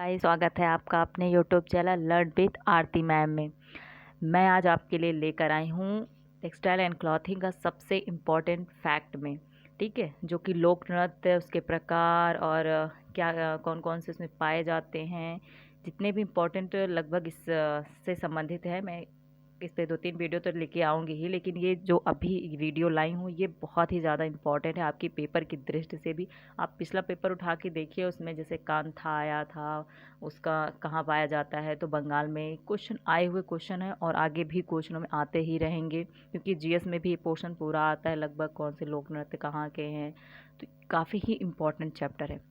Guys, स्वागत है आपका अपने YouTube channel learn with Aarti ma'am में। मैं आज आपके लिए लेकर आई हूँ टेक्सटाइल एंड क्लॉथिंग का सबसे इम्पोर्टेंट फैक्ट में, ठीक है, जो कि लोक नृत्य, उसके प्रकार और क्या कौन कौन से उसमें पाए जाते हैं, जितने भी इम्पोर्टेंट लगभग इस से संबंधित है। मैं इस पे 2-3 वीडियो तो लेके आऊँगी ही, लेकिन ये जो अभी वीडियो लाई हूँ ये बहुत ही ज़्यादा इम्पॉर्टेंट है आपकी पेपर की दृष्टि से भी। आप पिछला पेपर उठा के देखिए, उसमें जैसे कांथा आया था, उसका कहाँ पाया जाता है, तो बंगाल में क्वेश्चन आए हुए क्वेश्चन है और आगे भी क्वेश्चनों में आते ही रहेंगे, क्योंकि जीएस में भी ये पोर्शन पूरा आता है लगभग, कौन से लोक नृत्य कहाँ के हैं। तो काफ़ी ही इम्पोर्टेंट चैप्टर है।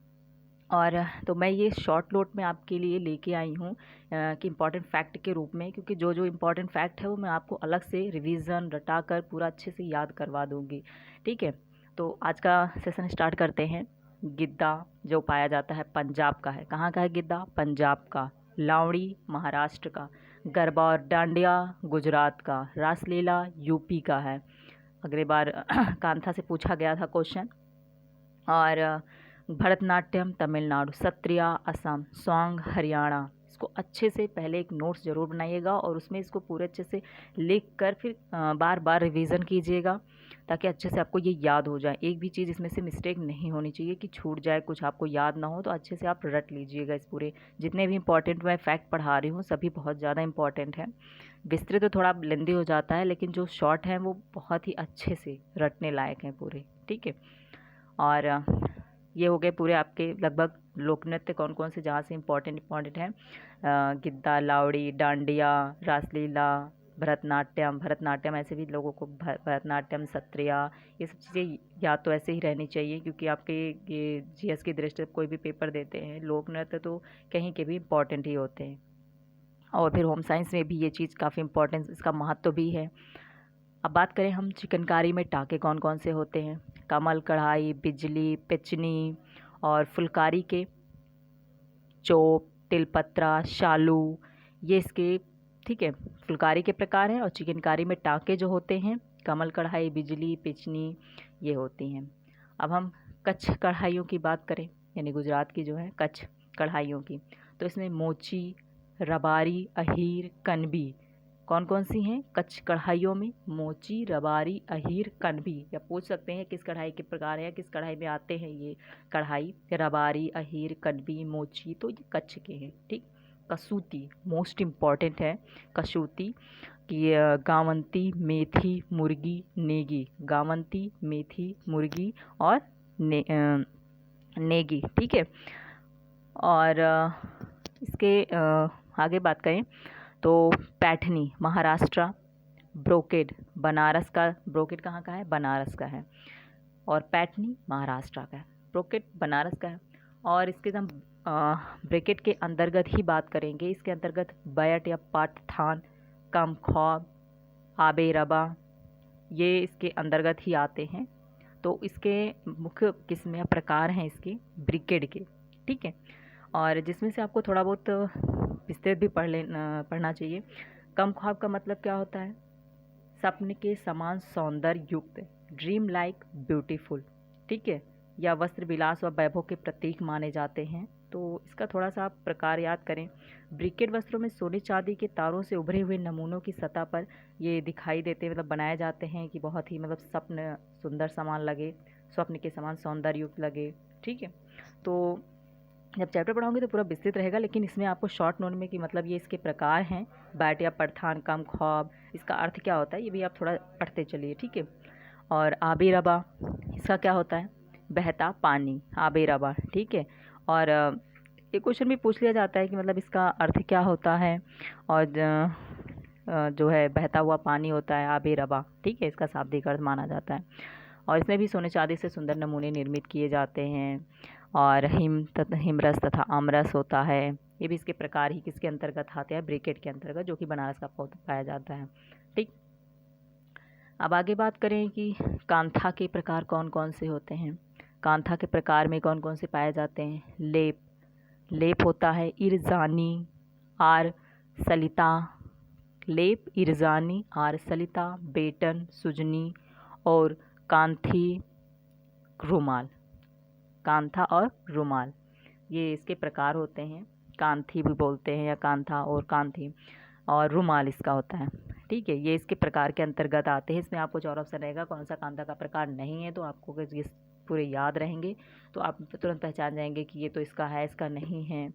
और तो मैं ये शॉर्ट नोट में आपके लिए लेके आई हूँ कि इम्पॉर्टेंट फैक्ट के रूप में, क्योंकि जो जो इम्पॉर्टेंट फैक्ट है वो मैं आपको अलग से रिवीजन रटा कर पूरा अच्छे से याद करवा दूँगी, ठीक है। तो आज का सेशन स्टार्ट करते हैं। गिद्दा जो पाया जाता है पंजाब का है। कहाँ का है गिद्दा? पंजाब का। लावड़ी महाराष्ट्र का। गरबा और डांडिया गुजरात का। रासलीला यूपी का है। अगली बार कांथा से पूछा गया था क्वेश्चन। और भरतनाट्यम तमिलनाडु, सत्रिया असम, सॉन्ग हरियाणा। इसको अच्छे से पहले एक नोट्स ज़रूर बनाइएगा और उसमें इसको पूरे अच्छे से लिख कर फिर बार बार रिवीजन कीजिएगा, ताकि अच्छे से आपको ये याद हो जाए। एक भी चीज़ इसमें से मिस्टेक नहीं होनी चाहिए कि छूट जाए, कुछ आपको याद ना हो। तो अच्छे से आप रट लीजिएगा। इस पूरे जितने भी इंपॉर्टेंट मैं फैक्ट पढ़ा रही हूँ सभी बहुत ज़्यादा इंपॉर्टेंट हैं। विस्तृत तो थोड़ा लेंदी हो जाता है, लेकिन जो शॉर्ट हैं वो बहुत ही अच्छे से रटने लायक हैं पूरे, ठीक है। और ये हो गए पूरे आपके लगभग लोक नृत्य कौन कौन से जहाँ से इम्पोर्टेंट हैं। गिद्दा, लावड़ी, डांडिया, रासलीला, भरतनाट्यम ऐसे भी लोगों को भरतनाट्यम, सत्रिया, ये सब चीज़ें या तो ऐसे ही रहनी चाहिए, क्योंकि आपके ये जीएस की दृष्टि से कोई भी पेपर देते हैं लोक नृत्य तो कहीं के भी इम्पोर्टेंट ही होते हैं। और फिर होम साइंस में भी ये चीज़ काफ़ी इम्पोर्टेंस, इसका महत्व भी है। अब बात करें हम चिकनकारी में टाँके कौन कौन से होते हैं। कमल, कढ़ाई, बिजली, पिचनी और फुलकारी के चोप, तिलपत्रा, शालू, ये इसके, ठीक है, फुलकारी के प्रकार हैं। और चिकनकारी में टाँके जो होते हैं कमल, कढ़ाई, बिजली, पिचनी, ये होती हैं। अब हम कच्छ कढ़ाइयों की बात करें, यानी गुजरात की जो है कच्छ कढ़ाइयों की, तो इसमें मोची, रबारी, अहीर, कनबी कौन कौन सी हैं कच्छ कढ़ाइयों में? मोची, रबारी, अहीर, कनबी। या पूछ सकते हैं किस कढ़ाई के प्रकार है, किस कढ़ाई में आते हैं ये कढ़ाई? रबारी, अहीर, कनबी, मोची, तो ये कच्छ के हैं, ठीक। कसूती मोस्ट इम्पॉर्टेंट है। कसूती की गावंती, मेथी, मुर्गी, नेगी। गावंती, मेथी, मुर्गी और नेगी, ठीक है। और इसके आगे बात करें तो पैठनी महाराष्ट्र, ब्रोकेड बनारस का। ब्रोकेड कहाँ का है? बनारस का है। और पैठनी महाराष्ट्र का है, ब्रोकेड बनारस का है। और इसके हम ब्रेकेट के अंतर्गत ही बात करेंगे। इसके अंतर्गत बैट या पाठथान, कमखौब, आबे रबा, ये इसके अंतर्गत ही आते हैं। तो इसके मुख्य किस्म या प्रकार हैं इसके ब्रिकेड के, ठीक है। और जिसमें से आपको थोड़ा बहुत विस्तृत भी पढ़ना चाहिए। कम ख्वाब का मतलब क्या होता है? सपने के समान सौंदर्य युक्त, ड्रीम लाइक ब्यूटीफुल, ठीक है, या वस्त्र विलास व वैभव के प्रतीक माने जाते हैं। तो इसका थोड़ा सा आप प्रकार याद करें। ब्रिकेड वस्त्रों में सोने चांदी के तारों से उभरे हुए नमूनों की सतह पर ये दिखाई देते, मतलब बनाए जाते हैं कि बहुत ही मतलब स्वप्न सुंदर समान लगे, स्वप्न के समान सौंदर्य युक्त लगे, ठीक है। तो जब चैप्टर पढ़ाऊंगी तो पूरा विस्तृत रहेगा, लेकिन इसमें आपको शॉर्ट नोट में कि मतलब ये इसके प्रकार हैं। बैट या पठान, कम ख्वाब, इसका अर्थ क्या होता है ये भी आप थोड़ा पढ़ते चलिए, ठीक है। और आबे रबा, इसका क्या होता है? बहता पानी, आबे रबा, ठीक है। और एक क्वेश्चन भी पूछ लिया जाता है कि मतलब इसका अर्थ क्या होता है। और जो है बहता हुआ पानी होता है आबे रबा, ठीक है, इसका शाब्दिक अर्थ माना जाता है। और इसमें भी सोने चांदी से सुंदर नमूने निर्मित किए जाते हैं। और हिमरस तथा आमरस होता है, ये भी इसके प्रकार ही किसके अंतर्गत आते हैं? ब्रिकेट के अंतर्गत, जो कि बनारस का पाया जाता है, ठीक। अब आगे बात करें कि कांथा के प्रकार कौन कौन से होते हैं। कांथा के प्रकार में कौन कौन से पाए जाते हैं? लेप, लेप होता है इरजानी, आर सलिता, लेप, इरजानी, आर सलिता, बेटन, सुजनी और कांथी, रुमाल। कांथा और रुमाल, ये इसके प्रकार होते हैं कांथी भी बोलते हैं या कांथा और कांथी, और रुमाल इसका होता है। ठीक है, ये इसके प्रकार के अंतर्गत आते हैं। इसमें आपको 4 ऑप्शन रहेगा, कौन सा कांथा का प्रकार नहीं है। तो आपको अगर ये पूरे याद रहेंगे तो आप तुरंत पहचान जाएंगे कि ये तो इसका है, इसका नहीं है।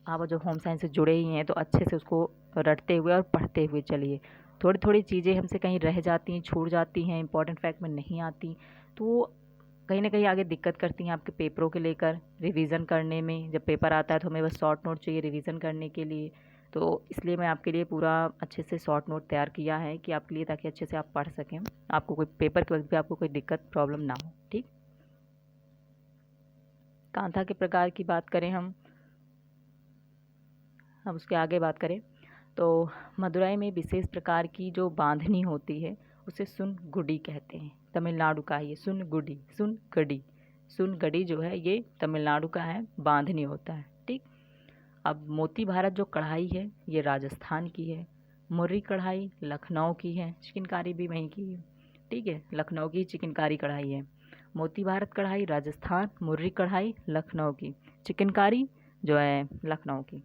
आप जो होम साइंस से जुड़े ही हैं तो अच्छे से उसको रटते हुए और पढ़ते हुए चलिए। थोड़ी थोड़ी चीज़ें हमसे कहीं रह जाती हैं, छूट जाती हैं, इंपॉर्टेंट फैक्ट में नहीं आती, तो कहीं ना कहीं आगे दिक्कत करती हैं आपके पेपरों के लेकर रिवीजन करने में। जब पेपर आता है तो हमें बस शॉर्ट नोट चाहिए रिवीजन करने के लिए, तो इसलिए मैं आपके लिए पूरा अच्छे से शॉर्ट नोट तैयार किया है कि आपके लिए, ताकि अच्छे से आप पढ़ सकें, आपको कोई पेपर के वक्त भी आपको कोई दिक्कत प्रॉब्लम ना हो। ठीक, कांथा के प्रकार की बात करें हम उसके आगे बात करें तो मदुराई में विशेष प्रकार की जो बांधनी होती है उसे सुन गुडी कहते हैं। तमिलनाडु का है ये सुन गुडी, सुन गडी। सुन गडी जो है ये तमिलनाडु का है, बांधनी होता है। ठीक, अब मोती भारत जो कढ़ाई है ये राजस्थान की है। मुर्री कढ़ाई लखनऊ की है, चिकनकारी भी वहीं की है। ठीक है, लखनऊ की चिकनकारी कढ़ाई है। मोती भारत कढ़ाई राजस्थान, मुर्री कढ़ाई लखनऊ की, चिकनकारी जो है लखनऊ की।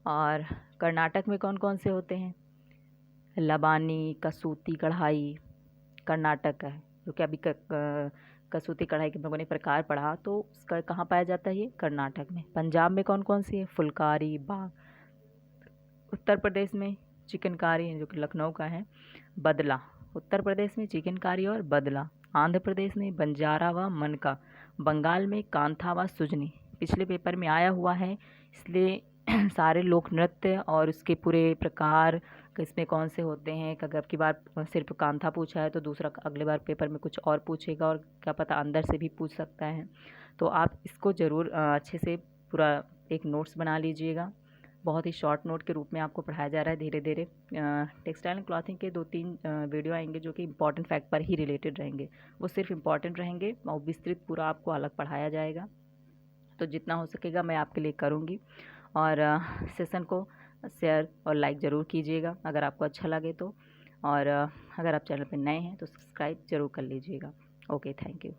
और कर्नाटक में कौन कौन से होते हैं? लबानी, कसूती कढ़ाई कर्नाटक का है, जो कि अभी कसूती कढ़ाई के लोगों ने प्रकार पढ़ा, तो उसका कहाँ पाया जाता है? ये कर्नाटक में। पंजाब में कौन कौन सी है? फुलकारी, बाग। उत्तर प्रदेश में चिकनकारी, जो कि लखनऊ का है, बदला। उत्तर प्रदेश में चिकनकारी और बदला। आंध्र प्रदेश में बंजारा व मनका। बंगाल में कांथा व सुजनी। पिछले पेपर में आया हुआ है, इसलिए सारे लोक नृत्य और उसके पूरे प्रकार किसमें कौन से होते हैं। अगर की बार सिर्फ कांथा पूछा है तो दूसरा अगले बार पेपर में कुछ और पूछेगा, और क्या पता अंदर से भी पूछ सकता है। तो आप इसको ज़रूर अच्छे से पूरा एक नोट्स बना लीजिएगा। बहुत ही शॉर्ट नोट के रूप में आपको पढ़ाया जा रहा है धीरे धीरे। टेक्सटाइल एंड क्लॉथिंग के 2-3 वीडियो आएंगे जो कि इंपॉर्टेंट फैक्ट पर ही रिलेटेड रहेंगे, वो सिर्फ इंपॉर्टेंट रहेंगे और विस्तृत पूरा आपको अलग पढ़ाया जाएगा। तो जितना हो सकेगा मैं आपके लिए करूँगी। और सेशन को शेयर और लाइक ज़रूर कीजिएगा अगर आपको अच्छा लगे तो। और अगर आप चैनल पर नए हैं तो सब्सक्राइब ज़रूर कर लीजिएगा। Okay, thank you.